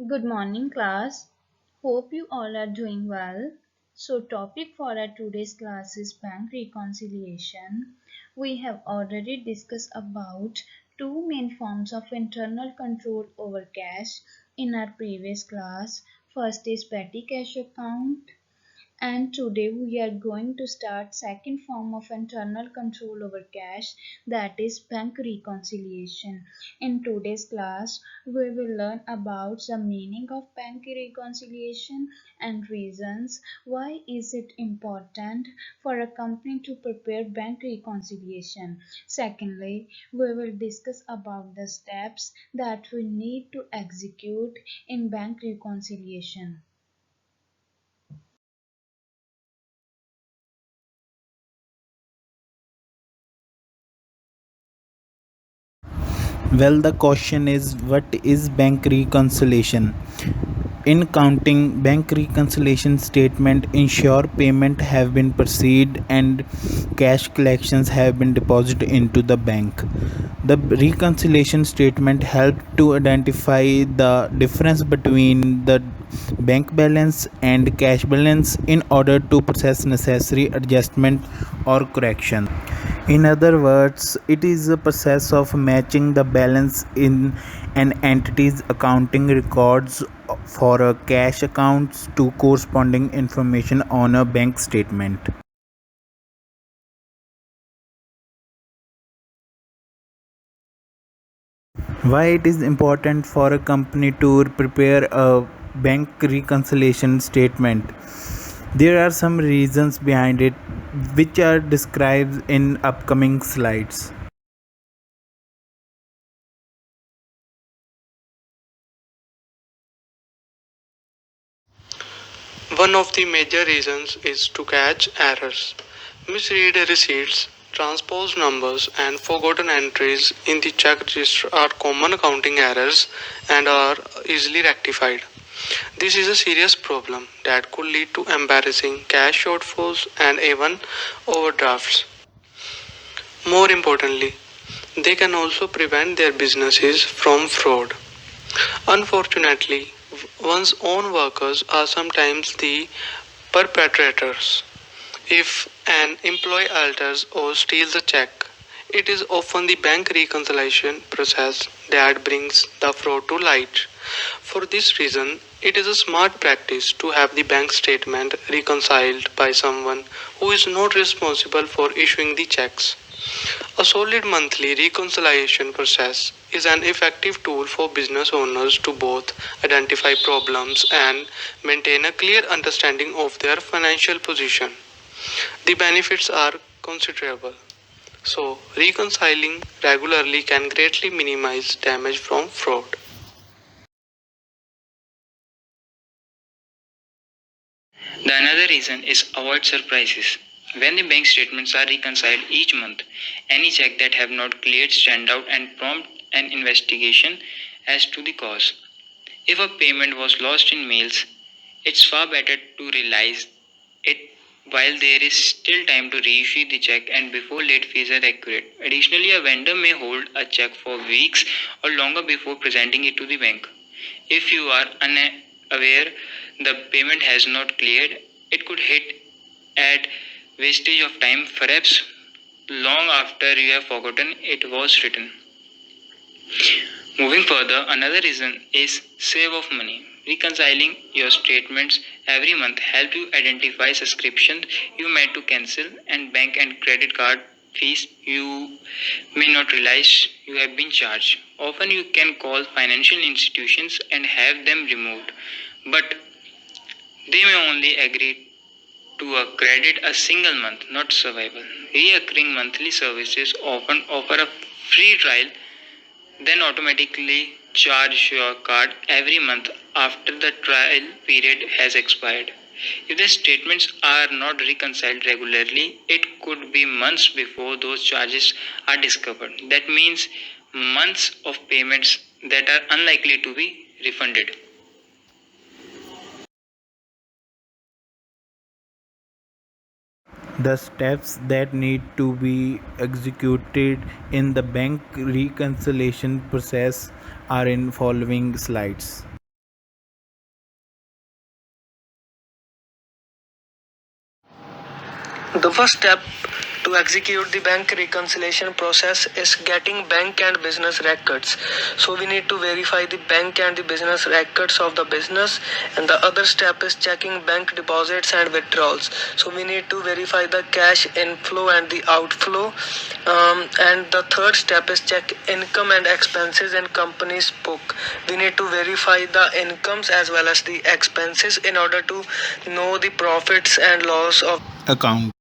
Good morning, class. Hope you all are doing well. So, topic for our today's class is bank reconciliation. We have already discussed about two main forms of internal control over cash in our previous class. First is petty cash account, and today we are going to start second form of internal control over cash, that is bank reconciliation. In today's class we will learn about the meaning of bank reconciliation and reasons why is it important for a company to prepare bank reconciliation. Secondly, we will discuss about the steps that we need to execute in bank reconciliation. Well, the question is, what is bank reconciliation? In counting, bank reconciliation statement ensure payment have been proceed and cash collections have been deposited into the bank. The reconciliation statement help to identify the difference between the bank balance and cash balance in order to process necessary adjustment or correction. In other words, it is a process of matching the balance in an entity's accounting records for a cash accounts to corresponding information on a bank statement. Why it is important for a company to prepare a bank reconciliation statement? There are some reasons behind it which are described in upcoming slides. One of the major reasons is to catch errors. Misread receipts, transposed numbers, and forgotten entries in the check register are common accounting errors and are easily rectified. This is a serious problem that could lead to embarrassing cash shortfalls and even overdrafts. More importantly, they can also prevent their businesses from fraud. Unfortunately, one's own workers are sometimes the perpetrators. If an employee alters or steals a check, it is often the bank reconciliation process that brings the fraud to light. For this reason, it is a smart practice to have the bank statement reconciled by someone who is not responsible for issuing the checks. A solid monthly reconciliation process is an effective tool for business owners to both identify problems and maintain a clear understanding of their financial position. The benefits are considerable. So, reconciling regularly can greatly minimize damage from fraud. The another reason is avoid surprises. When the bank statements are reconciled each month, any check that have not cleared stand out and prompt an investigation as to the cause. If a payment was lost in mails, it's far better to realize it while there is still time to reissue the check and before late fees are accurate. Additionally, a vendor may hold a check for weeks or longer before presenting it to the bank. If you are unaware the payment has not cleared, it could hit at wastage of time, perhaps long after you have forgotten it was written. Moving further, another reason is save of money. Reconciling your statements every month help you identify subscriptions you made to cancel and bank and credit card fees you may not realize you have been charged. Often you can call financial institutions and have them removed, but they may only agree to a credit a single month, not survival. Recurring monthly services often offer a free trial then automatically charge your card every month after the trial period has expired. If the statements are not reconciled regularly, it could be months before those charges are discovered. That means months of payments that are unlikely to be refunded. The steps that need to be executed in the bank reconciliation process are in following slides. The first step to execute the bank reconciliation process is getting bank and business records. So we need to verify the bank and the business records of the business, and the other step is checking bank deposits and withdrawals. So we need to verify the cash inflow and the outflow. And the third step is check income and expenses in company's book. We need to verify the incomes as well as the expenses in order to know the profits and loss of account.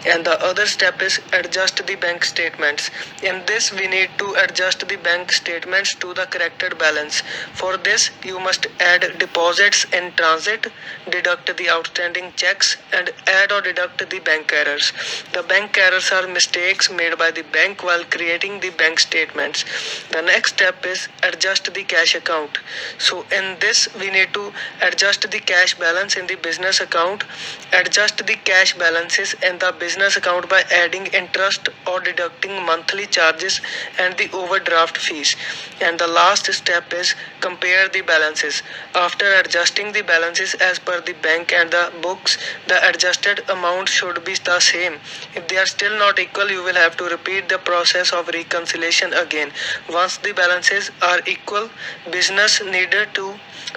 and the other step is adjust the bank statements. In this we need to adjust the bank statements to the corrected balance. For this you must add deposits in transit, deduct the outstanding checks, and add or deduct the bank errors. The bank errors are mistakes made by the bank while creating the bank statements. The next step is adjust the cash account. So in this we need to adjust the cash balance in the business account, adjust the cash balances in the business account by adding interest or deducting monthly charges and the overdraft fees. And the last step is compare the balances. After adjusting the balances as per the bank and the books, the adjusted amount should be the same. If they are still not equal, you will have to repeat the process of reconciliation again. Once the balances are equal, business needed to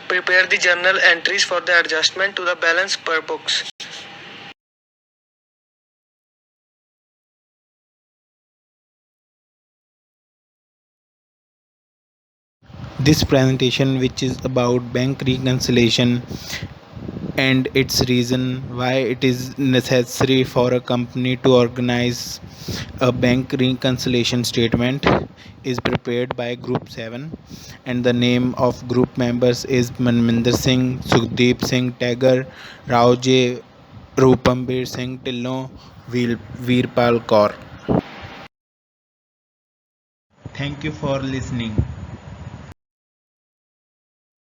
prepare the journal entries for the adjustment to the balance per books. This presentation, which is about bank reconciliation and its reason why it is necessary for a company to organize a bank reconciliation statement, is prepared by Group 7, and the name of group members is Manminder Singh, Sukhdeep Singh Tagore, Rao J, Rupambir Singh Tillon, Veerpal Kaur. Thank you for listening.